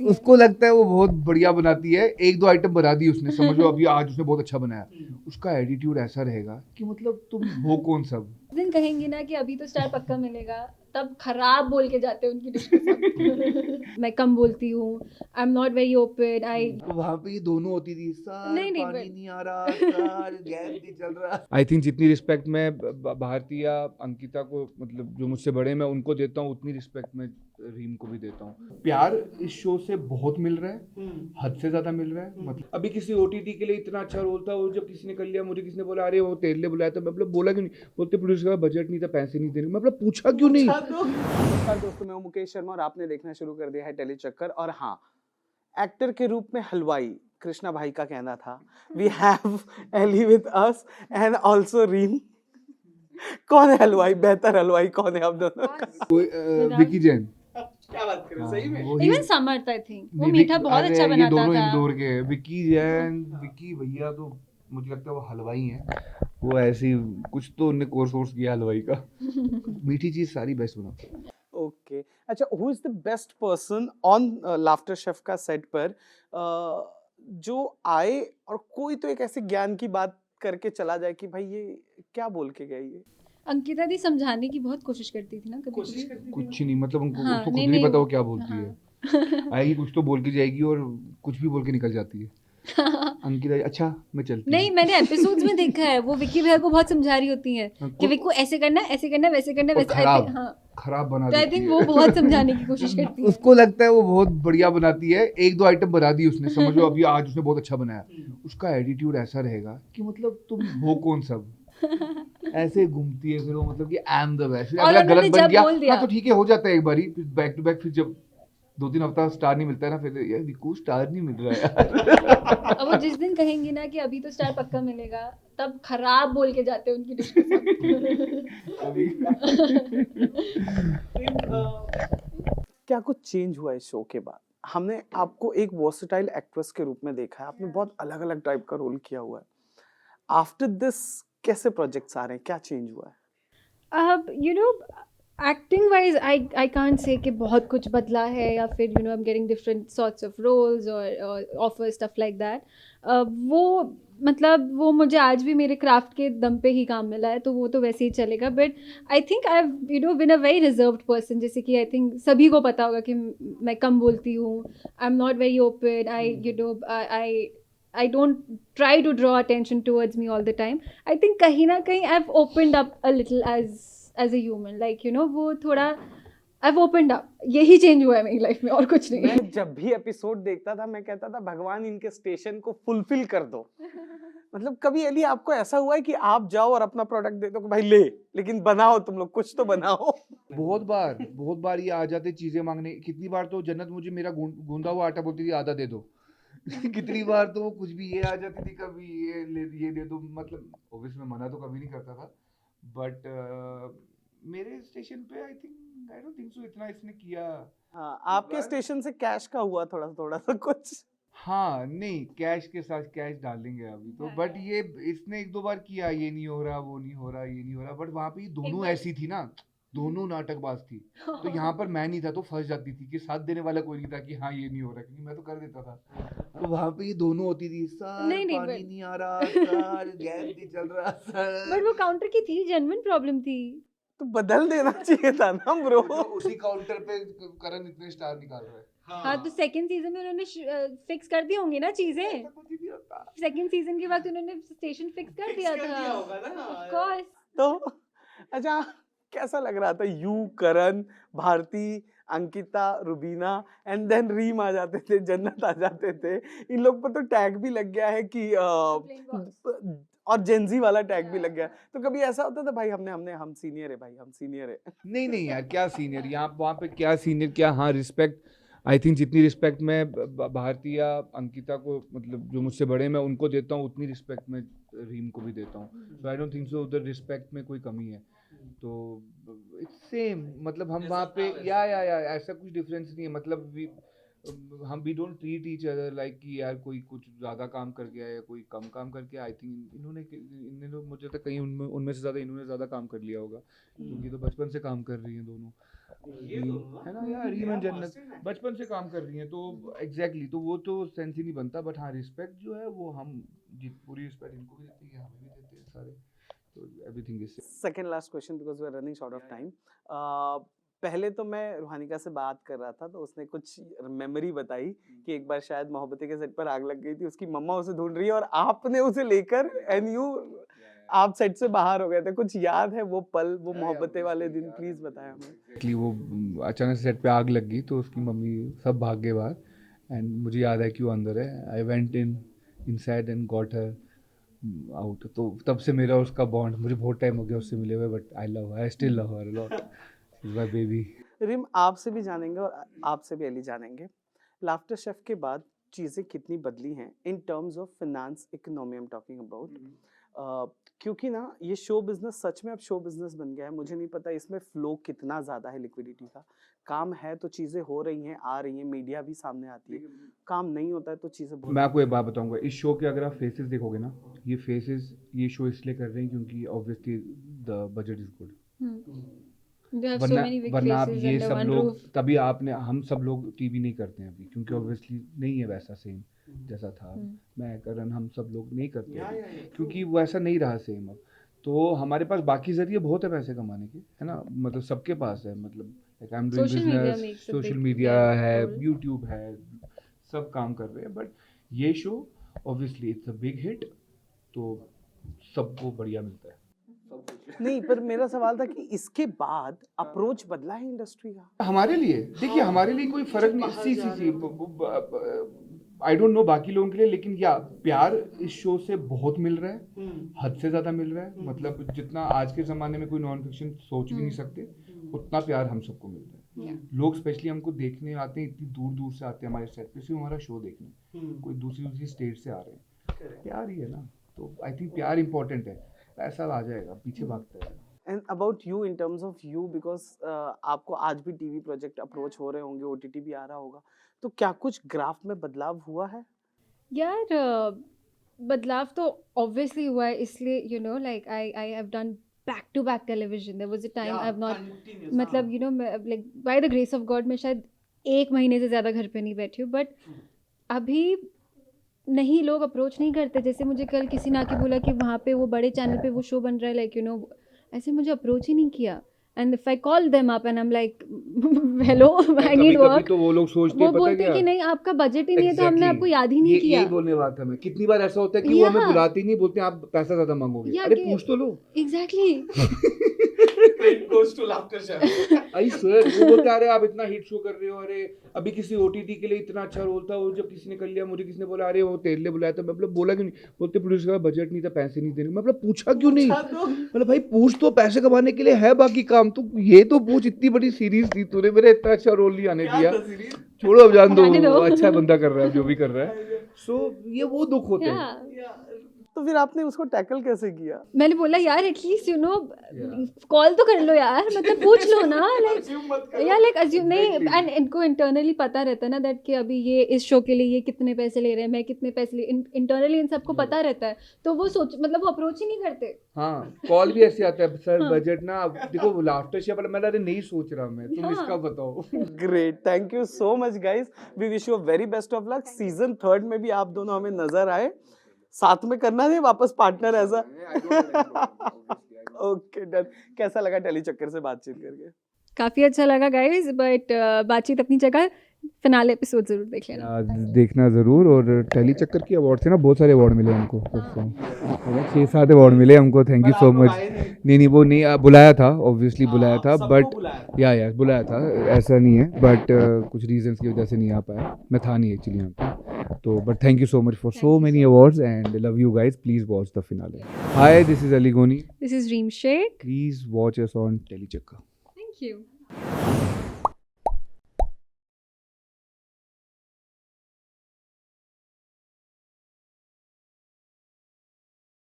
उसको लगता है वो बहुत बढ़िया बनाती है, एक दो आइटम बना दी उसने, समझ लो अभी आज उसने बहुत अच्छा बनाया, उसका एटीट्यूड ऐसा रहेगा कि मतलब तुम हो कौन सब। उस दिन कहेंगी ना कि अभी तो स्टार पक्का मिलेगा, तब खराब बोल के जाते हैं उनकी डिश के साथ। मैं कम बोलती हूँ, I am not very open, आई तो वहाँ पे ये दोनों होती थी, सर नहीं, नहीं, पानी but- नहीं आ रहा, सर गैस नहीं चल रहा। आई थिंक जितनी रिस्पेक्ट मैं भारती या अंकिता को, मतलब जो मुझसे बड़े, मैं उनको देता हूँ, उतनी रिस्पेक्ट मैं रीम को भी देता हूँ। प्यार इस शो से बहुत मिल रहा है, हद से ज्यादा मिल रहा है। मतलब अभी किसी ओटीटी के लिए इतना अच्छा रोल था, और जब किसी ने कर लिया, मुझे किसी ने बोला अरे वो तेरे लिए बुलाया था, मैं मतलब बोला क्यों नहीं, बोलते प्रोड्यूसर का बजट नहीं था, पैसे नहीं देने, मतलब पूछा क्यों नहीं। नमस्कार दोस्तों, मैं हूं मुकेश शर्मा और आपने देखना शुरू कर दिया है टेली चक्कर। और हाँ, एक्टर के रूप में हलवाई कृष्णा भाई का कहना था, we have Aly with us and also Reem. कौन है हलवाई? बेहतर हलवाई कौन है आप दोनों का? विकी जैन। क्या बात कर रहे हैं, सही में? वही। इवन समर्थ आई थिंक वो नहीं, मीठा बहुत अरे अच्छा ये बनाता दोनों था। इंदौर के हैं, विक्की जैन, विक्की भैया तो मुझे लगता है वो हलवाई हैं, वो ऐसी कुछ तो उनने कोर्स किया हलवाई का। मीठी चीज सारी बेस्ट बनाते हैं। ओके, अच्छा, who is the best person on laughter chef का सेट पर, जो आए और कोई तो एक ऐसे ज्ञान की बात करके चला जाए कि भाई ये क्या बोल के गए ये? अंकिता दी समझाने की बहुत कोशिश करती थी ना, कभी कोशिश कभी। करती थी कुछ नहीं, मतलब उनको हाँ, उसको खुद नहीं, नहीं नहीं, पता वो क्या बोलती हाँ। है। आएगी कुछ तो बोल के जाएगी और कुछ भी बोल के निकल जाती है। अंकिता अच्छा मैं चलती नहीं, हूँ। मैंने एपिसोड्स में देखा है वो विक्की भैया को बहुत समझा रही होती हैं हाँ, कि विक्को ऐसे करना है, ऐसे करना है, वैसे करना है, और वैसे। आई थिंक हाँ, खराब बना तो आई देती थिंक है। वो बहुत समझाने की कोशिश करती है। उसको लगता है वो बहुत बढ़िया बनाती है, एक दो आइटम बना दी उसने, समझ लो अभी आज उसने बहुत अच्छा बनाया, उसका एटीट्यूड ऐसा रहेगा कि मतलब तुम हो कौन सब। ऐसे घूमती है फिर वो, मतलब कि आई एम द बेस्ट, फिर और अगला उन्होंने गलत बन जब गया, बोल दिया, हाँ तो ठीक है हो जाता है एक बारी, फिर बैक टू बैक, फिर जब 2-3 हफ्ता स्टार नहीं मिलता है ना, फिर यार विक्कू स्टार नहीं मिल रहा है यार। अब वो जिस दिन कहेंगी ना कि अभी तो स्टार पक्का मिलेगा, तब खराब बोल के जाते हैं उनकी डिश के साथ। क्या कुछ चेंज हुआ इस शो के बाद? हमने आपको एक वर्सेटाइल एक्ट्रेस के रूप में देखा है, आपने बहुत अलग अलग टाइप का रोल किया हुआ है। आफ्टर दिस कैसे प्रोजेक्ट्स आ रहे हैं, क्या चेंज हुआ है? You know, acting wise I can't say कि बहुत कुछ बदला है, या फिर you know I am getting different sorts of roles और ऑफर स्टफ लाइक दैट। वो मतलब वो मुझे आज भी मेरे क्राफ्ट के दम पे ही काम मिला है, तो वो तो वैसे ही चलेगा। But I think I have you know been a very reserved person, जैसे कि आई थिंक सभी को पता होगा कि मैं कम बोलती हूँ, I am not very open, I you know I don't try to draw attention towards me all the time. I think कहीं ना कहीं I've opened up a little as a human, like you know वो थोड़ा I've opened up, यही change हुआ है मेरी life में, और कुछ नहीं। मैं जब भी एपिसोड देखता था मैं कहता था भगवान इनके स्टेशन को फुलफिल कर दो। मतलब कभी एली आपको ऐसा हुआ है कि आप जाओ और अपना प्रोडक्ट दे दो कि भाई ले, लेकिन बनाओ, तुम लोग कुछ तो बनाओ? बहुत बार ये आ जाते चीजें मांगने, कितनी बार तो जन्नत मुझे मेरा गूंदा हुआ आटा बोलती थी आधा दे दो। कितनी बार तो वो कुछ भी ये आ जाती थी, कभी ये दे दो, मतलब ऑब्वियस मैं मना तो कभी नहीं करता था, बट मेरे स्टेशन पे आई डोंट थिंक सो इतना इसने किया। हाँ, आपके स्टेशन से कैश का हुआ थोड़ा थोड़ा सा कुछ। हाँ नहीं, कैश के साथ कैश डालेंगे अभी तो, बट ये इसने एक दो बार किया, ये नहीं हो रहा, वो नहीं हो रहा, ये नहीं हो रहा, बट वहां पे ये दोनों ऐसी थी ना, दोनों नाटकबाज थी, तो यहाँ पर मैं नहीं था तो फंस जाती थी कि साथ देने वाला कोई नहीं था कि हाँ ये नहीं हो रहा, क्योंकि मैं तो कर देता था, तो वहां पे ये दोनों होती थी, सर नहीं, नहीं, पानी but- नहीं आ रहा, सर गैस नहीं चल रहा, बट सर। वो काउंटर की थी, जेन्युइन प्रॉब्लम थी। तो बदल देना चाहिए था ना ब्रो। तो उसी काउंटर पे करण इतने स्टार निकाल रहा है। हाँ, तो सेकंड सीजन में उन्होंने फिक्स कर दी होंगी ना चीजें। ऐसा कुछ ही नहीं होता। सेकंड सीजन के बाद उन्होंने स्टेशन फिक्स कर दिया था, ऑफ कोर्स। तो अच्छा, कैसा लग रहा था you, Karan, Bharti, Ankita, Rubina and then Reem आ जाते थे, जन्नत आ जाते थे, इन लोग पर तो टैग भी लग गया है कि और जेंजी वाला टैग भी लग गया। तो कभी ऐसा होता था भाई हमने हमने हम सीनियर है, भाई हम सीनियर है? नहीं नहीं यार, क्या सीनियर, यहाँ वहाँ पे क्या सीनियर, क्या, हाँ रिस्पेक्ट, आई थिंक जितनी रिस्पेक्ट मैं भारती या अंकिता को, मतलब जो मुझसे बड़े, मैं उनको देता हूँ, उतनी रिस्पेक्ट मैं रीम को भी देता हूँ, सो आई डोंट थिंक सो उधर रिस्पेक्ट में कोई कमी है, तो इट्स सेम, मतलब हम वहाँ पे या ऐसा कुछ डिफरेंस नहीं है, मतलब हम we don't treat each other like कि यार कोई कुछ ज़्यादा काम कर गया या कोई कम काम कर गया। आई थिंक इन्होंने मुझे तो कहीं उनमें उनमें से ज़्यादा इन्होंने ज़्यादा काम कर लिया होगा, क्योंकि तो बचपन से काम कर रही हैं दोनों, है ना यार, रीम एंड जन्नत बचपन से काम कर रही हैं तो एग्जैक्टली तो वो तो सेंस ही नहीं बनता, बट हाँ रिस्पेक्ट जो है वो हम पूरी रिस्पेक्ट इनको भी देते हैं, हमें भी देते हैं सारे, तो everything is second last question because we are running short of time. पहले तो मैं रूहानिका से बात कर रहा था तो उसने कुछ मेमोरी बताई कि एक बार शायद मोहब्बतें के सेट पर आग लग गई थी, उसकी मम्मा उसे ढूंढ रही है और आपने उसे लेकर एंड यू आप सेट से बाहर हो गए थे। कुछ याद है वो पल, वो मोहब्बतें वाले दिन? प्लीज बताएं हमें। एक्चुअली वो अचानक से सेट पे आग लग गई तो उसकी मम्मी सब भाग गए बाहर, एंड मुझे याद है कि वो अंदर है, I went inside and got her out, तो तब से मेरा उसका बॉन्ड, मुझे बहुत टाइम हो गया उससे मिले हुए, but I still love her a lot, she is my baby. Rim, आपसे भी जानेंगे और आपसे भी अली जानेंगे, लाफ्टर शेफ के बाद चीज़ें कितनी बदली हैं in terms of finance, economy I am talking about. क्योंकि ना ये शो बिजनेस सच में अब शो बिजनेस बन गया है। मुझे नहीं पता इसमें फ्लो कितना ज़्यादा है, लिक्विडिटी का काम है तो चीज़ें हो रही हैं, आ रही हैं, मीडिया भी सामने आती है, काम नहीं होता है तो चीज़ें मैं आपको एक बात बताऊंगा, इस शो के अगर आप फेसेस देखोगे ना, ये शो इसलिए कर रहे हैं क्योंकि obviously the budget is good, They have so वरना many big वरना आप faces ये under सब one लोग roof. तभी आपने, हम सब लोग टीवी नहीं करते हैं अभी क्योंकि ऑब्वियसली नहीं है वैसा सेम जैसा था। मैं करण हम सब लोग नहीं करते अभी, क्योंकि वो ऐसा नहीं रहा सेम अब, तो हमारे पास बाकी जरिए बहुत है पैसे कमाने के, है ना, मतलब सबके पास है, मतलब like I am doing Social media business, makes a social big media है, role. यूट्यूब है, सब काम कर रहे हैं, बट ये show obviously it's a big hit, तो सबको बढ़िया मिलता है। नहीं, पर मेरा सवाल था कि इसके बाद अप्रोच बदला है इंडस्ट्री का हमारे लिए, देखिए हमारे लिए कोई फर्क नहीं, सी आई डोंट नो बाकी लोगों के लिए, लेकिन या प्यार इस शो से बहुत मिल रहा है, हद से ज्यादा मिल रहा है, मतलब जितना आज के जमाने में कोई नॉन फिक्शन सोच भी नहीं सकते उतना प्यार हम सबको मिल रहा है। लोग स्पेशली हमको देखने आते हैं, इतनी दूर दूर से आते हैं हमारे सेट पे सिर्फ हमारा शो देखने, कोई दूसरी स्टेट से आ रहे हैं, प्यार ही है ना, तो आई थिंक प्यार इंपॉर्टेंट है, पैसा आ जाएगा पीछे भागता है। And about you, in terms of you, because आपको आज भी टीवी प्रोजेक्ट अप्रोच हो रहे होंगे, ओटीटी भी आ रहा होगा, तो क्या कुछ ग्राफ में बदलाव हुआ है? यार बदलाव तो ऑब्वियसली हुआ है, इसलिए you know like I have done back to back television. There was a time I have not, मतलब you know like by the grace of God मैं शायद 1 महीने से ज़्यादा घर पे नहीं बैठी हूँ, बट अभी नहीं, लोग अप्रोच नहीं करते। जैसे मुझे कल किसी ने आके बोला कि वहाँ पे वो बड़े चैनल पे वो शो बन रहा है, लाइक यू नो ऐसे मुझे अप्रोच ही नहीं किया। And if I call them up and I am like hello I need work, तो वो लोग सोचते वो हैं, पता बोलते हैं क्या, कि नहीं आपका बजट ही नहीं है तो हमने आपको याद ही नहीं ये किया। यही बोलने वाला था मैं, कितनी बार ऐसा होता है कि वो हमें बुलाते ही नहीं, बोलते हैं आप पैसा ज्यादा मांगोगे, अरे पूछ तो लो। Exactly Credit goes to Laughter Chef. I swear, वो बोलते अरे आप इतना हिट शो कर रहे हो, अरे अभी किसी ओटीटी के लिए इतना अच्छा रोल था, वो जब किसी ने कर लिया, मुझे किसी ने बोला अरे वो तेरे लिए बुलाया था, मतलब बोला क्यों नहीं, बोलते प्रोड्यूसर का बजट नहीं था, पैसे नहीं देने, मतलब पूछा क्यों नहीं, मतलब भाई पूछ तो, पैसे कमाने के लिए है बाकी काम, तो ये तो पूछ, इतनी बड़ी सीरीज थी तूने, मेरा इतना अच्छा रोल नहीं आने दिया, छोड़ो अब जान दो, अच्छा बंदा कर रहा है जो भी कर रहा है, सो ये वो दुख होते हैं। तो फिर आपने उसको टैकल कैसे किया? मैंने बोला यार एटलीस्ट यू नो कॉल तो कर लो यार, मतलब पूछ लो ना, लाइक या लाइक अज्यूम नहीं, एंड इनको इंटरनली पता रहता है ना दैट कि अभी ये इस शो के लिए ये कितने पैसे ले रहे हैं, मैं कितने पैसे ले, इंटरनली इन सबको पता रहता है, तो वो सोच, मतलब वो अप्रोच ही नहीं करते। हाँ, कॉल भी ऐसे आता है, सर बजट ना देखो लाफ्टर शेफ वाला, मैं अरे नहीं सोच रहा मैं, तुम इसका बताओ। Great, thank you so much guys, we wish you very best of luck. Season 3 में भी आप दोनों हमें नजर आए, साथ में करना है वापस पार्टनर ऐसा। Okay done. कैसा लगा टेली चक्कर से बातचीत करके? काफ़ी अच्छा लगा गाइस, बट बातचीत अपनी जगह, फिनाले एपिसोड जरूर देख लेना। देखना ज़रूर, और टेली चक्कर की अवार्ड से ना बहुत सारे अवार्ड मिले हमको, 6-7 अवार्ड मिले हमको, थैंक यू सो मच। नहीं वो नहीं बुलाया था, ऑब्वियसली बुलाया था, बट या बुलाया था, ऐसा नहीं है, बट कुछ रीजंस की वजह से नहीं आ पाया, मैं था नहीं एक्चुअली यहाँ पे, तो but thank you so much for so many awards and love you guys, please watch the finale. Hi, this is Aly Goni, this is Reem Shaikh, please watch us on Telly Chakkar. Thank you.